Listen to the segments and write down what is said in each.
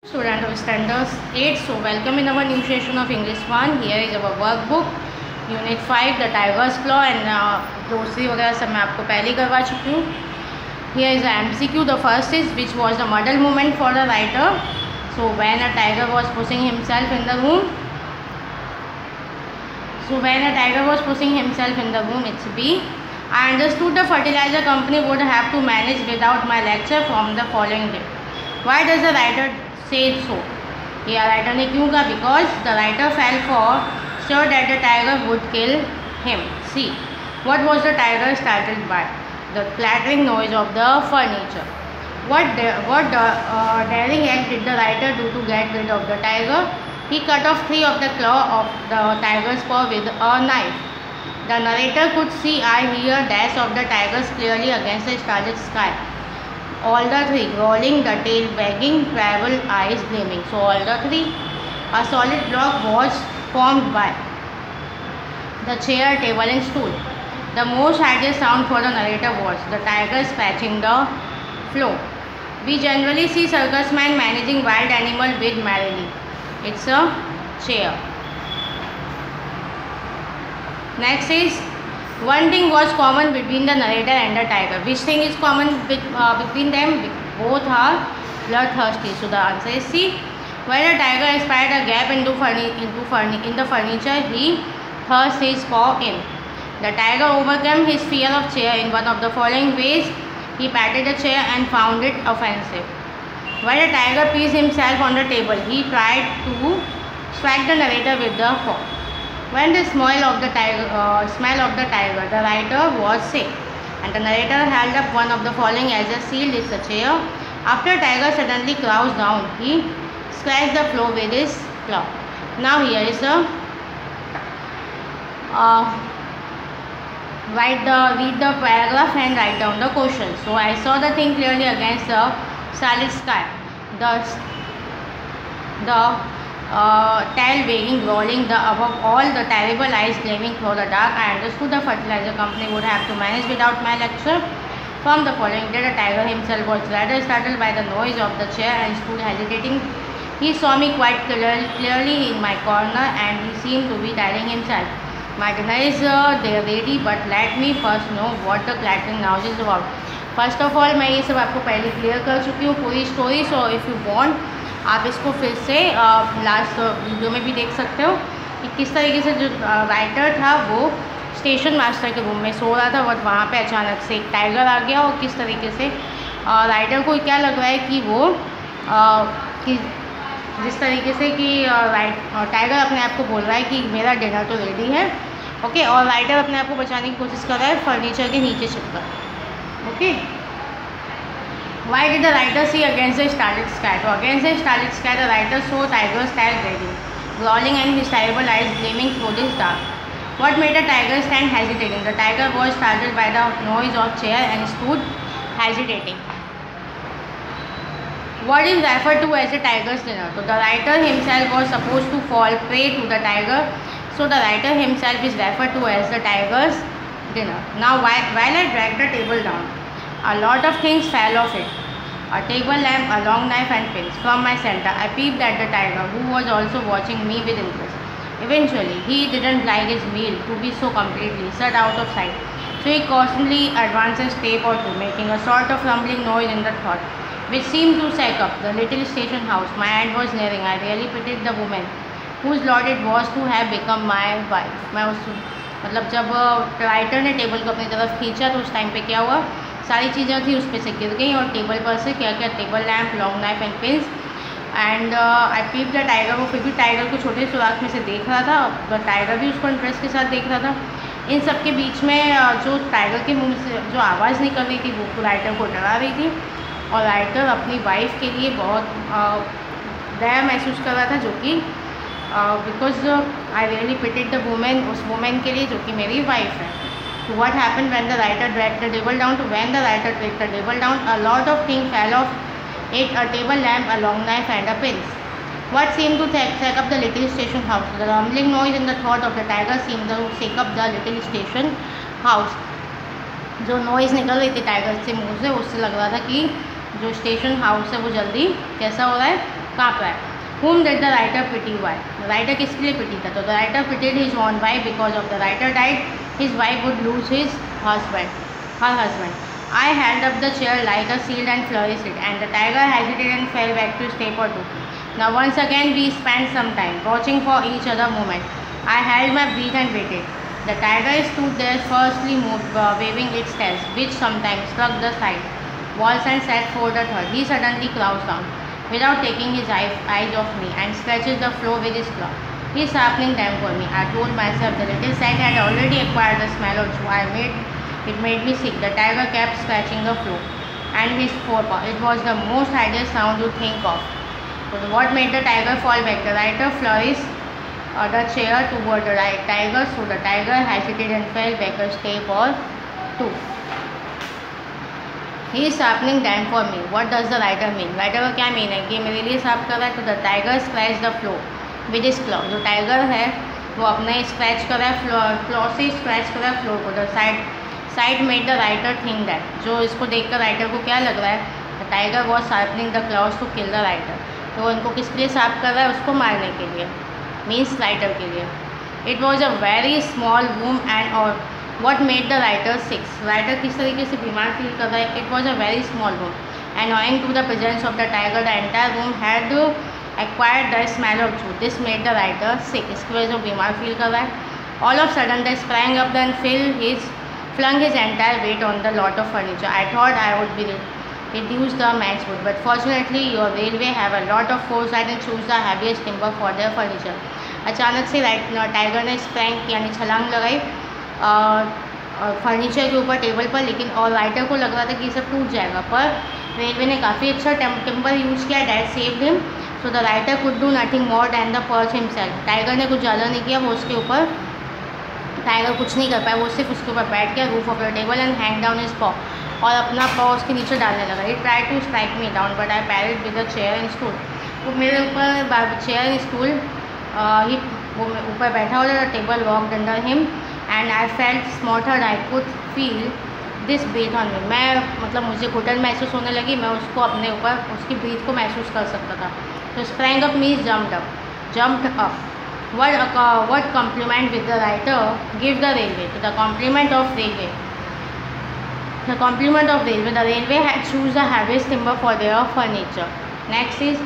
Student of Standard 8, so welcome in our new session of English 1. Here is our workbook, Unit 5, the Tiger's Claw, and grocery वगैरह सब मैं आपको पहले ही करवा चुकी हूँ. Here is the MCQ. The first is which was the model movement for the writer. So when a tiger was pushing himself in the room. So when a tiger was pushing himself in the room, it's B. I understood the fertilizer company would have to manage without my lecture from the following day. Why does the writer say so? Yeah, writer ने क्यों कहा? Because the writer felt for sure that the tiger would kill him. See, what was the tiger startled by? The clattering noise of the furniture. What daring act did the writer do to get rid of the tiger? He cut off 3 of the claw of the tiger's paw with a knife. The narrator could see, hear dash of the tigers clearly against the starlit sky. All the 3 rolling, the tail wagging, travel eyes gleaming. So all the 3. A solid block was formed by the chair, table and stool. The most ideal sound for the narrator was the tiger scratching the floor. We generally see circus man managing wild animal with merrily. It's a chair. Next is one thing was common between the narrator and the tiger. Which thing is common between them? Both are bloodthirsty. So the answer is C. When a tiger espied a gap in the furniture, he thrust his paw in. The tiger overcame his fear of chair in one of the following ways. He patted the chair and found it offensive. When a tiger peed himself on the table, he tried to strike the narrator with the paw. When the smell of the tiger, the writer was sick, and the narrator held up one of the following as a shield. It's a chair. After tiger suddenly crouched down, he scratched the floor with his claw. Now here is a read the paragraph and write down the question. So I saw the thing clearly against the starlit sky. The tail wagging, rolling, above all the terrible eyes gleaming through the dark. I understood the fertilizer company would have to manage without my lecture. From the following day, the tiger himself was rather startled by the noise of the chair and stood hesitating. He saw me quite clearly in my corner and he seemed to be tiring himself. My dinner is there ready, but let me first know what the clattering noise is about. First of all, मैं ये सब आपको पहले clear कर चुकी हूँ पूरी story. So if you want आप इसको फिर से लास्ट वीडियो में भी देख सकते हो कि किस तरीके से जो राइटर था वो स्टेशन मास्टर के रूम में सो रहा था, बट वहाँ पे अचानक से एक टाइगर आ गया और किस तरीके से राइटर को क्या लग रहा है कि वो कि जिस तरीके से कि टाइगर अपने आप को बोल रहा है कि मेरा डिनर तो रेडी है. ओके, और राइटर अपने आप को बचाने की कोशिश कर रहा है फर्नीचर के नीचे छिपकर. Okay, why did the writer see against the starlit sky? So against the starlit sky, the writer saw tiger's tail wagging, growling, and his terrible eyes gleaming through this dark. What made the tiger stand hesitating? The tiger was startled by the noise of chair and stood hesitating. What is referred to as the tiger's dinner? So the writer himself was supposed to fall prey to the tiger. So the writer himself is referred to as the tiger's dinner. Now while I dragged the table down, a lot of things fell off it. A table lamp, a long knife and pins. From my center, I peeped at the tiger, who was also watching me with interest. Eventually, he didn't like his meal to be so completely shut out of sight. So he cautiously advanced a step or two, making a sort of rumbling noise in the thought, which seemed to shake up the little station house. My end was nearing. I really pitied the woman whose lot it was to have become my wife. मैं उस मतलब जब writer ने table को अपनी तरफ खींचा तो उस टाइम पे क्या हुआ, सारी चीज़ें थी उस पर से गिर गई और टेबल पर से क्या क्या table lamp, long knife and pins. And I peep the tiger. वो फिर भी टाइगर को छोटे सुराख में से देख रहा था, तो टाइगर भी उसको इंटरेस्ट के साथ देख रहा था. इन सब के बीच में जो टाइगर के मुंह से जो आवाज़ निकल रही थी वो राइटर को डरा रही थी, और राइटर अपनी वाइफ के लिए बहुत दया महसूस कर रहा था, जो कि because I really pitted the women, उस वुमेन के लिए जो कि मेरी वाइफ है. So what happened when the writer dragged the table down? So when the writer dragged the table down, a lot of things fell off it, a table lamp, a long knife and a pins. What seemed to shake up the little station house? The rumbling noise in the throat of the tiger seemed to shake up the little station house. जो noise निकल रही थी tiger से मुँह से, उससे लग रहा था कि जो स्टेशन हाउस है वो जल्दी कैसा हो रहा है, कहाँ पर है. Whom did the writer pity? Why? Writer किसके लिए पिटी था? तो the writer pitted his own wife because of the writer died his wife would lose his husband, her husband. I held up the chair like a shield and flourished it, and the tiger hesitated and fell back to step or two. Now once again we spent some time watching for each other moment. I held my breath and waited. The tiger stood there, firstly moved, waving its tail, which sometimes struck the side walls and set forth a third. He suddenly crouched down, without taking his eyes off me, and scratches the floor with his claw. He is sharpening them for me. I told myself the little sight had already acquired the smell of chew. It made me sick. The tiger kept scratching the floor and his forepaw. It was the most hideous sound you think of. So what made the tiger fall back? The writer flourished the chair toward the tiger, so the tiger hesitated and fell back a step or two. He is sharpening them for me. What does the writer mean? Writer का क्या mean है कि मेरे लिए sharp कर रहा है. तो the tiger scratch the floor with his claw. जो टाइगर है वो अपने स्क्रैच कर रहा है, क्लॉ से स्क्रैच कर रहा है फ्लोर को. The sight made the writer think that. जो इसको देखकर राइटर को क्या लग रहा है? The tiger was sharpening the claws to kill the writer. तो वो इनको किसके लिए शार्प कर रहा है? उसको मारने के लिए, मीन्स राइटर के लिए. It was a very small room and और what made the writer sick? Writer किस तरीके से बीमार फील कर रहा है? It was a very small room and owing to the presence of the tiger the entire room had acquired the smell of chew. This made the writer sick. इसकी वजह से बीमार फील कर रहा है. All of a sudden they sprang up and flung his entire weight on the lot of furniture. I thought I would be reduce the matchwood, but fortunately your railway have a lot of foresight and choose the heaviest timber for their furniture. अचानक से tiger ने sprang यानी छलांग लगाई furniture के ऊपर table पर, लेकिन और राइटर को लग रहा था कि ये सब टूट जाएगा, पर रेलवे ने काफ़ी अच्छा टिम्बर यूज़ किया. That saved him. So the writer could do nothing more than the perch himself. Tiger ने कुछ ज़्यादा नहीं किया, वो उसके ऊपर टाइगर कुछ नहीं कर पाया, वो सिर्फ उसके ऊपर बैठ गया roof of the table and hang down his paw और अपना पॉ उसके नीचे डालने लगा. He try to strike me down but I parried with the chair and stool. वो मेरे ऊपर चेयर एंड स्टूल वो ऊपर बैठा हुआ था. Table walked under him and I felt smothered. I could feel this breath on me. मैं मतलब मुझे घुटन महसूस होने लगी, मैं उसको अपने ऊपर उसकी ब्रीथ को महसूस कर सकता था. तो sprang up means jumped up. What compliment with the writer give the railway? To the compliment of railway. The railway had choose the heaviest timber for their furniture. Next is,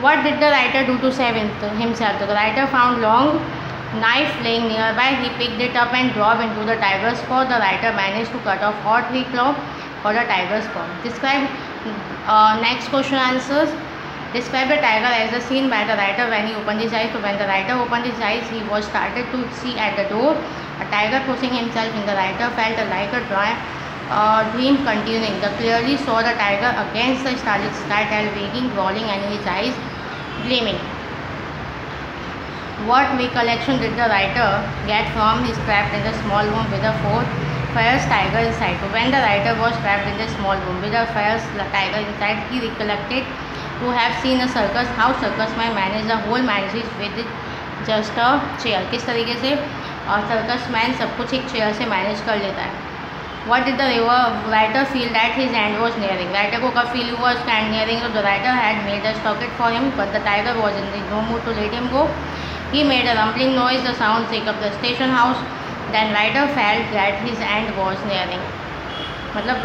what did the writer do to save himself? The writer found long knife laying nearby. He picked it up and dropped into the tiger's paw. The writer managed to cut off all 3 claws for the tiger's paw. Describe next question answers. Describe the tiger as the seen by the writer when he opened his eyes. So when the writer opened his eyes, he was started to see at the door a tiger pushing himself in. The writer felt like a dream continuing. The clearly saw the tiger against the starlit sky, tail wagging, growling, and his eyes gleaming. What recollection did the writer get from his trapped in the small room with a fierce tiger inside? So when the writer was trapped in the small room with a fierce tiger inside, he recollected to have seen a circus, how circus man manage the whole management with just a chair. किस तरीके से circus man सब कुछ एक chair से manage कर लेता है. What did the writer feel that his end was nearing? Writer को कब feel हुआ उसका end nearing? So the writer had made a socket for him, but the tiger was in no mood to let him go. He made a rumbling noise. The sound shook up the station house. Then writer felt that his end was nearing. मतलब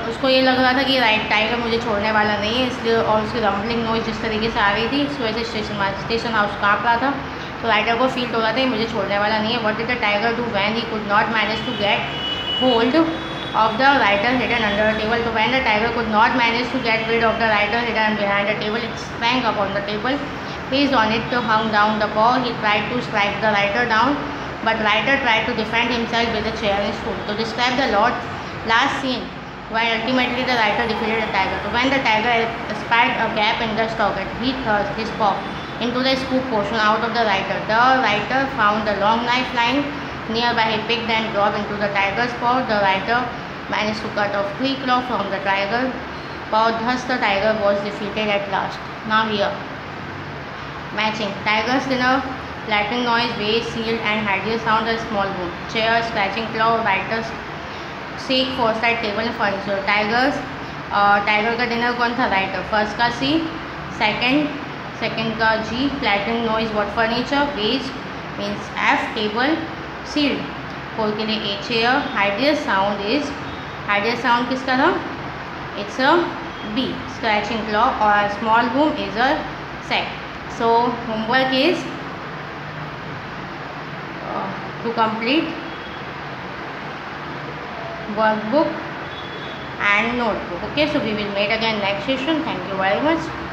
उसको ये लग रहा था कि tiger मुझे छोड़ने वाला नहीं है, इसलिए और उसकी रम्बलिंग नॉइज जिस तरीके से आ रही थी इस वजह से स्टेशन हाउस काँप रहा था. तो राइटर को फील हो रहा था कि मुझे छोड़ने वाला नहीं है. What did the tiger do when he could not manage to get hold of the writer hidden under a table? So when the tiger could not manage to get rid of the writer hidden behind the table, it sprang up on the table, seized on it, hung down the paw. He tried to strike the writer down, but writer tried to defend himself with a chair and stool. To describe the last scene, while ultimately the writer defeated the tiger. So when the tiger spied a gap in the socket, he thrust his paw into the scoop portion out of the writer. The writer found the long knife lying nearby. He picked and dropped into the tiger's paw. The writer managed to cut off 3 claws from the tiger's paw. Thus the tiger was defeated at last. Now here, matching tiger's dinner, flapping noise, waves sealed and hideous sound, a small room, chair, scratching claw, writer's seek, foresight, table and furniture. Tiger का dinner कौन था? Writer. First का सी, second Second का G, flattering noise, what furniture? Vase means F, table, sealed. 4 के लिए A, chair. Ideal sound is, ideal sound किसका था? It's a B, scratching claw, or a small boom is a sack. So homework is to complete workbook and notebook. Okay, so we will meet again next session. Thank you very much.